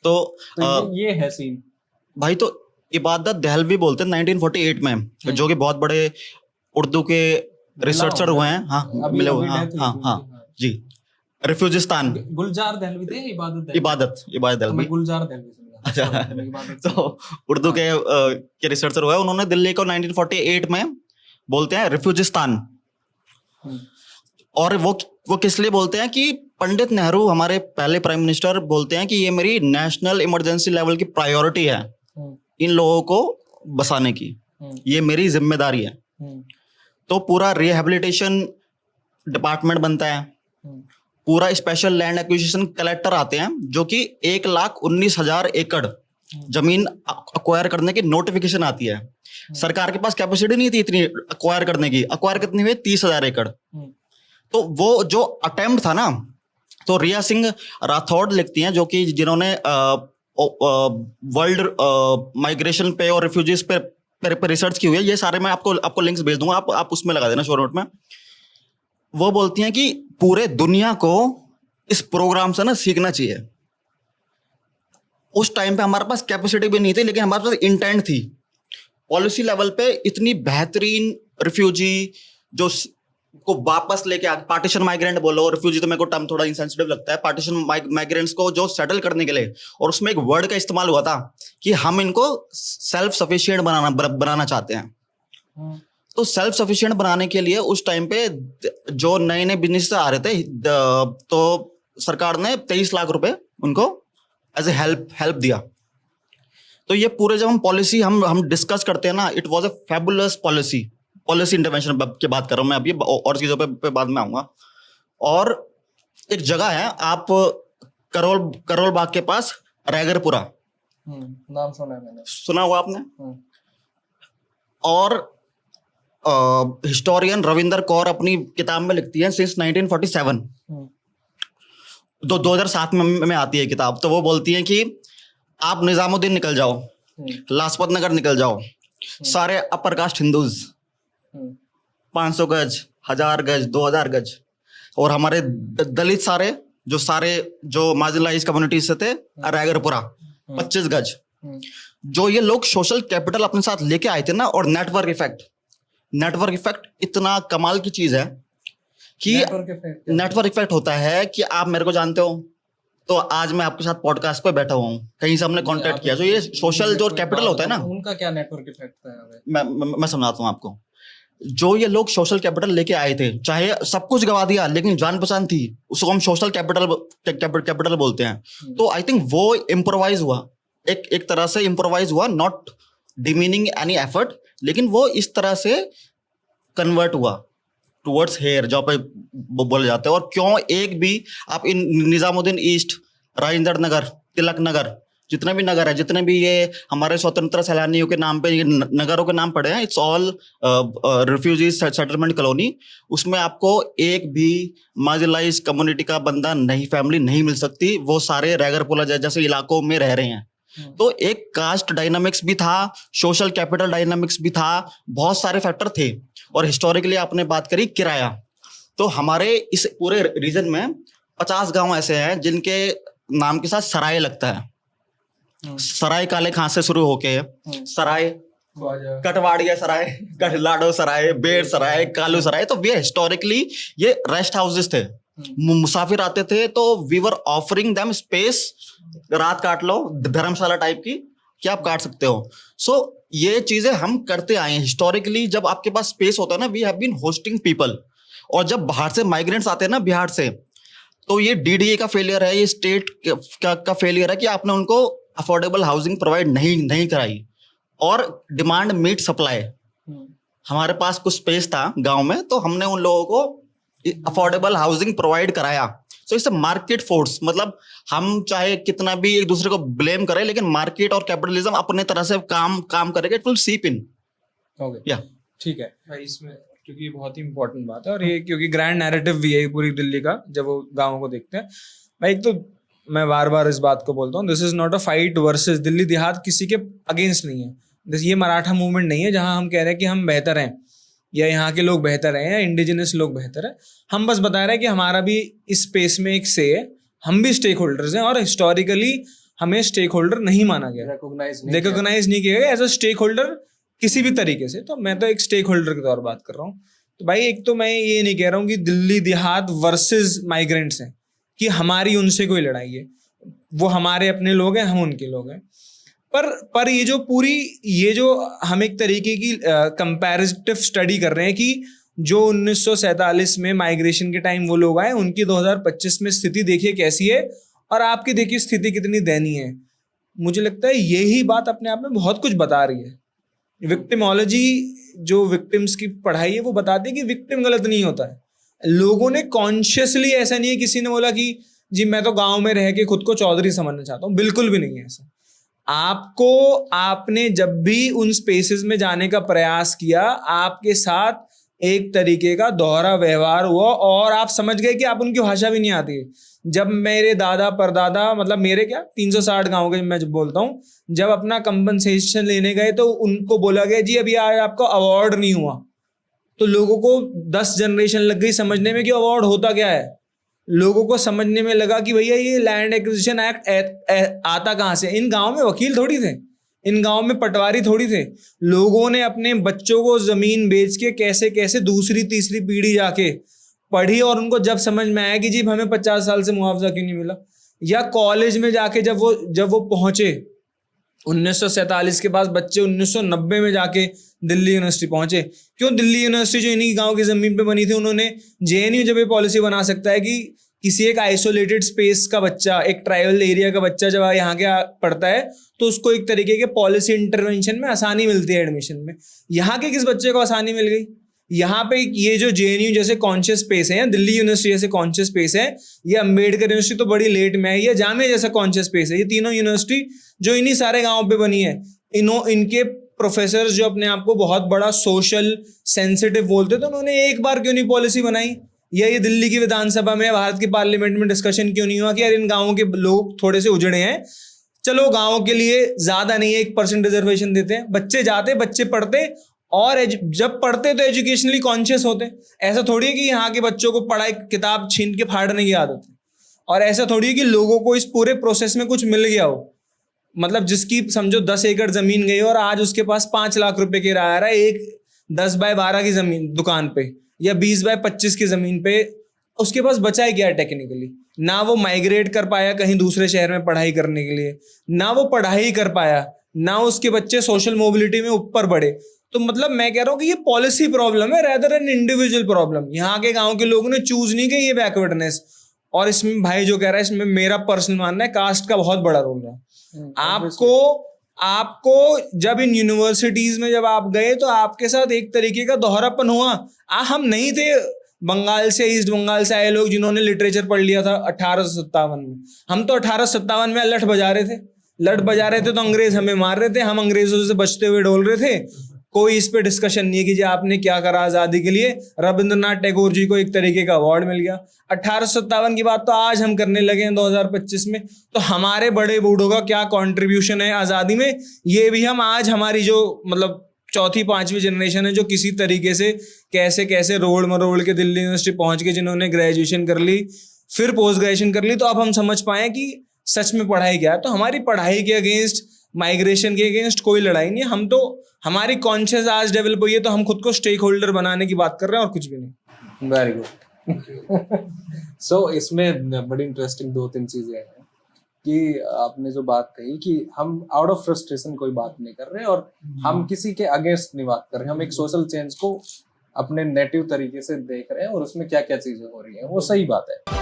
तो ये है सीन भाई। तो इबादत दहलवी बोलते हैं 1948 में, जो कि बहुत बड़े उर्दू के रिसर्चर हुए हैं। हाँ मिले हुए, हाँ जी। रिफ्यूजिस्तान, गुलजार दहलवी थे, इबादत दहलवी, गुलजार दहलवी तो उर्दू के रिसर्चर हुए, उन्होंने दिल्ली को 1948 में बोलते हैं रिफ्यूजिस्तान। और वो किस लिए बोलते हैं कि पंडित नेहरू, हमारे पहले प्राइम मिनिस्टर, बोलते हैं कि ये मेरी नेशनल इमरजेंसी लेवल की प्रायोरिटी है, इन लोगों को बसाने की, ये मेरी जिम्मेदारी है। तो पूरा रिहेबिलिटेशन डिपार्टमेंट बनता है, पूरा स्पेशल लैंड एक्विजिशन कलेक्टर आते हैं, जो कि 1,19,000 एकड़ जमीन अक्वायर करने की नोटिफिकेशन आती है। सरकार के पास कैपेसिटी नहीं थी इतनी अक्वायर करने की, अक्वायर कितनी हुई? 30,000 एकड़। तो वो जो अटेम्प्ट था ना, तो रिया सिंह राठौड़ लिखती हैं, जो कि जिन्होंने वर्ल्ड माइग्रेशन पे और रिफ्यूजीज पे रिसर्च की हुई है, ये सारे मैं आपको लिंक्स भेज दूंगा, आप उसमें लगा देना शो नोट में। वो बोलती हैं कि पूरे दुनिया को इस प्रोग्राम से ना सीखना चाहिए। उस टाइम पे हमारे पास कैपेसिटी भी नहीं थी, लेकिन हमारे पास इंटेंट थी। पॉलिसी लेवल पे इतनी बेहतरीन रिफ्यूजी जो को वापस लेके पार्टीशन माइग्रेंट बोलो, रिफ्यूजी तो मेरे को टर्म थोड़ा इनसेंसिटिव लगता है, पार्टीशन माइग्रेंट्स को जो सेटल करने के लिए, और उसमें एक वर्ड का इस्तेमाल हुआ था कि हम इनको सेल्फ सफिशिएंट बनाना चाहते हैं। तो सेल्फ सफिशिएंट बनाने के लिए उस टाइम पे जो नए नए बिजनेस आ रहे थे, तो सरकार ने 23 लाख रुपए उनको एज ए हेल्प दिया। तो ये पूरे जब हम पॉलिसी हम डिस्कस करते हैं ना, it was a fabulous policy intervention की बात कर रहा हूं मैं अभी, और चीजों पे बाद में आऊंगा। और एक जगह है, आप करोल बाग के पास रैगरपुरा, नाम सुना है मैंने, सुना हुआ आपने? और हिस्टोरियन रविंदर कौर अपनी किताब में लिखती है सिंस 1947, 2007 में आती है किताब। तो वो बोलती है कि आप निजामुद्दीन निकल जाओ, लाजपत नगर निकल जाओ, सारे अपर कास्ट हिंदूज 500 गज, 1000 गज, 2000 गज, और हमारे दलित सारे जो मार्जिनलाइज कम्युनिटीज से थे, रैगरपुरा 25 गज। जो ये लोग सोशल कैपिटल अपने साथ लेके आए थे ना, और नेटवर्क इफेक्ट इतना कमाल की चीज है कि नेटवर्क इफेक्ट होता है कि आप मेरे को जानते हो, तो आज मैं आपके साथ पॉडकास्ट पे बैठा हुआ हूँ, कहीं से हमने कांटेक्ट किया। जो ये सोशल जो कैपिटल होता है ना, उनका क्या नेटवर्क इफेक्ट है? मैं समझाता हूँ आपको। जो ये लोग सोशल कैपिटल लेके आए थे, चाहे सब कुछ गवा दिया, लेकिन जान पहचान थी, उसको हम सोशल कैपिटल बोलते हैं। तो आई थिंक वो इम्प्रोवाइज हुआ, एक तरह से इम्प्रोवाइज हुआ, नॉट डिमीनिंग एनी एफर्ट, लेकिन वो इस तरह से कन्वर्ट हुआ टुवर्ड्स हेयर, जो पे बोले जाते हैं। और क्यों एक भी आप इन निजामुद्दीन ईस्ट, राजेंद्र नगर, तिलक नगर, जितने भी नगर है, जितने भी ये हमारे स्वतंत्र सैलानियों के नाम पे ये नगरों के नाम पड़े हैं, it's all refugee settlement colony. उसमें आपको एक भी मार्जिनलाइज कम्युनिटी का बंदा नहीं, फैमिली नहीं मिल सकती। वो सारे रैगरपुरा जैसे इलाकों में रह रहे हैं। तो एक कास्ट डायनामिक्स भी था, सोशल कैपिटल डायनामिक्स भी था, बहुत सारे फैक्टर थे। और हिस्टोरिकली आपने बात करी किराया, तो हमारे इस पूरे रीजन में 50 गांव ऐसे हैं जिनके नाम के साथ सराय लगता है। सराय काले खां से शुरू होके सराय, कटवाड़िया सराय, लाडो सराय, बेड़ सराय, कालू सराय। तो वे हिस्टोरिकली ये रेस्ट हाउसेस थे, मुसाफिर आते थे, तो we were offering them space, रात काट लो, धर्मशाला टाइप की, क्या आप काट सकते हो। सो ये चीजें हम करते आए हैं हिस्टोरिकली। जब आपके पास स्पेस होता है ना, we have been hosting people. और जब बाहर से माइग्रेंट्स आते हैं ना, बिहार से, तो ये डीडीए का फेलियर है, ये स्टेट का फेलियर है कि आपने उनको अफोर्डेबल हाउसिंग प्रोवाइड नहीं कराई। और डिमांड मीट सप्लाई, हमारे पास कुछ स्पेस था गांव में, तो हमने उन लोगों को अफोर्डेबल हाउसिंग प्रोवाइड कराया। So it's a market force. मतलब हम चाहे कितना भी एक दूसरे को ब्लेम करें, लेकिन मार्केट और कैपिटलिज्म अपने तरह से काम करेगा, इट विल सीप इन। ओके, या ठीक है भाई, इसमें क्योंकि बहुत ही इंपॉर्टेंट बात है, और ये क्योंकि ग्रैंड नैरेटिव भी है पूरी दिल्ली का, जब वो गाँव को देखते हैं भाई। एक तो मैं बार बार इस बात को बोलता हूँ, this is not a fight versus Delhi देहात, किसी के अगेंस्ट नहीं है। ये मराठा मूवमेंट नहीं है जहां हम कह रहे हैं कि हम बेहतर हैं या यहाँ के लोग बेहतर हैं या इंडिजिनस लोग बेहतर है। हम बस बता रहे हैं कि हमारा भी इस स्पेस में एक से है, हम भी स्टेक होल्डर्स हैं, और हिस्टोरिकली हमें स्टेक होल्डर नहीं माना गया, रिकॉग्नाइज नहीं किया गया एज अ स्टेक होल्डर किसी भी तरीके से। तो मैं तो एक स्टेक होल्डर के तौर पर बात कर रहा हूँ। तो भाई एक तो मैं ये नहीं कह रहा हूँ कि दिल्ली देहात वर्सेस माइग्रेंट्स हैं, कि हमारी उनसे कोई लड़ाई है, वो हमारे अपने लोग हैं, हम उनके लोग हैं। पर ये जो हम एक तरीके की कंपैरेटिव स्टडी कर रहे हैं कि जो 1947 में माइग्रेशन के टाइम वो लोग आए, उनकी 2025 में स्थिति देखिए कैसी है और आपकी देखिए स्थिति कितनी दयनीय है। मुझे लगता है यही बात अपने आप में बहुत कुछ बता रही है। विक्टिमोलॉजी जो विक्टिम्स की पढ़ाई है वो बताती है कि विक्टिम गलत नहीं होता है। लोगों ने कॉन्शियसली, ऐसा नहीं है किसी ने बोला कि जी मैं तो गांव में रह के खुद को चौधरी समझना चाहता हूँ, बिल्कुल भी नहीं है ऐसा। आपने जब भी उन स्पेसेस में जाने का प्रयास किया, आपके साथ एक तरीके का दोहरा व्यवहार हुआ और आप समझ गए कि आप उनकी भाषा भी नहीं आती। जब मेरे दादा परदादा, मतलब मेरे 360 गांव के मैं जब बोलता हूँ, जब अपना कंपनसेशन लेने गए तो उनको बोला गया जी अभी आज आपको अवार्ड नहीं हुआ, तो लोगों को 10 जनरेशन लग गई समझने में कि अवार्ड होता क्या है। लोगों को समझने में लगा कि भैया ये लैंड एक्विजिशन एक्ट आता कहाँ से। इन गांव में वकील थोड़ी थे, इन गांव में पटवारी थोड़ी थे। लोगों ने अपने बच्चों को जमीन बेच के कैसे कैसे दूसरी तीसरी पीढ़ी जाके पढ़ी और उनको जब समझ में आया कि जी हमें 50 साल से मुआवजा क्यों नहीं मिला। या कॉलेज में जाके जब वो पहुंचे 1947 के बाद, बच्चे 1990 में जाके दिल्ली यूनिवर्सिटी पहुंचे। क्यों दिल्ली यूनिवर्सिटी जो इन्हीं गांव की जमीन पे बनी थी, उन्होंने जेएनयू जब ये पॉलिसी बना सकता है कि किसी एक आइसोलेटेड स्पेस का बच्चा, एक ट्राइबल एरिया का बच्चा जब यहाँ के पढ़ता है तो उसको एक तरीके के पॉलिसी इंटरवेंशन में आसानी मिलती है एडमिशन में। यहाँ के किस बच्चे को आसानी मिल गई? यहाँ पे ये जो जेएनयू जैसे कॉन्शियस स्पेस है, दिल्ली यूनिवर्सिटी जैसे कॉन्शियस स्पेस है, ये अम्बेडकर यूनिवर्सिटी तो बड़ी लेट में है, ये जामिया जैसा कॉन्शियस स्पेस है, ये तीनों यूनिवर्सिटी जो इन्हीं सारे गाँव पे बनी है, इनके प्रोफेसर जो अपने आप को बहुत बड़ा सोशल सेंसिटिव बोलते, तो उन्होंने एक बार क्यों नहीं पॉलिसी बनाई? या ये दिल्ली की विधानसभा में, भारत की पार्लियामेंट में डिस्कशन क्यों नहीं हुआ कि यार इन गाँवों के लोग थोड़े से उजड़े हैं, चलो गाँव के लिए ज्यादा नहीं है 1% रिजर्वेशन देते हैं, बच्चे जाते, बच्चे पढ़ते, और जब पढ़ते तो एजुकेशनली कॉन्शियस होते। ऐसा थोड़ी है कि यहाँ के बच्चों को पढ़ाई किताब छीन के फाड़ने की आदत है, और ऐसा थोड़ी है कि लोगों को इस पूरे प्रोसेस में कुछ मिल गया हो। मतलब जिसकी समझो 10 एकड़ जमीन गई और आज उसके पास 5 लाख रुपए किराया आ रहा है एक 10 बाय 12 की जमीन दुकान पे, या 20 बाय 25 की जमीन पे, उसके पास बचा है क्या टेक्निकली? ना वो माइग्रेट कर पाया कहीं दूसरे शहर में पढ़ाई करने के लिए, ना वो पढ़ाई कर पाया, ना उसके बच्चे सोशल मोबिलिटी में ऊपर बढ़े। तो मतलब मैं कह रहा हूँ कि ये पॉलिसी प्रॉब्लम है रेदर एन इंडिविजुअल प्रॉब्लम। यहाँ के गांव के लोगों ने चूज नहीं किया ये बैकवर्डनेस। और इसमें भाई जो कह रहा है, इसमें मेरा पर्सनल मानना है कास्ट का बहुत बड़ा रोल है। आपको जब इन यूनिवर्सिटीज में जब आप गए तो आपके साथ एक तरीके का दोहरापन हुआ। हम नहीं थे बंगाल से, ईस्ट बंगाल से आए लोग जिन्होंने लिटरेचर पढ़ लिया था 1857 में। हम तो 1857 में लठ बजा रहे थे तो अंग्रेज हमें मार रहे थे, हम अंग्रेजों से बचते हुए डोल रहे थे। कोई इस पे डिस्कशन नहीं है कि जी आपने क्या करा आजादी के लिए। रविंद्रनाथ टैगोर जी को एक तरीके का अवार्ड मिल गया। 1857 की बात तो आज हम करने लगे हैं 2025 में। तो हमारे बड़े बूढ़ों का क्या कंट्रीब्यूशन है आजादी में, ये भी हम आज, हमारी जो मतलब चौथी पांचवी जनरेशन है जो किसी तरीके से कैसे कैसे रोड मरोड़ के दिल्ली यूनिवर्सिटी पहुंच के जिन्होंने ग्रेजुएशन कर ली, फिर पोस्ट ग्रेजुएशन कर ली, तो अब हम समझ पाए कि सच में पढ़ाई क्या है। तो हमारी पढ़ाई के अगेंस्ट, माइग्रेशन के अगेंस्ट कोई लड़ाई नहीं है। हम तो, हमारी कॉन्शियस आज डेवलप हुई है तो हम खुद को स्टेक होल्डर बनाने की बात कर रहे हैं और कुछ भी नहीं। Very good. सो इसमें बड़ी इंटरेस्टिंग 2-3 चीजें हैं कि आपने जो बात कही कि हम आउट ऑफ फ्रस्ट्रेशन कोई बात नहीं कर रहे और हम किसी के अगेंस्ट नहीं बात कर रहे, हम एक सोशल चेंज को अपने नेटिव तरीके से देख रहे हैं और उसमें क्या क्या चीजें हो रही हैं, वो सही बात है।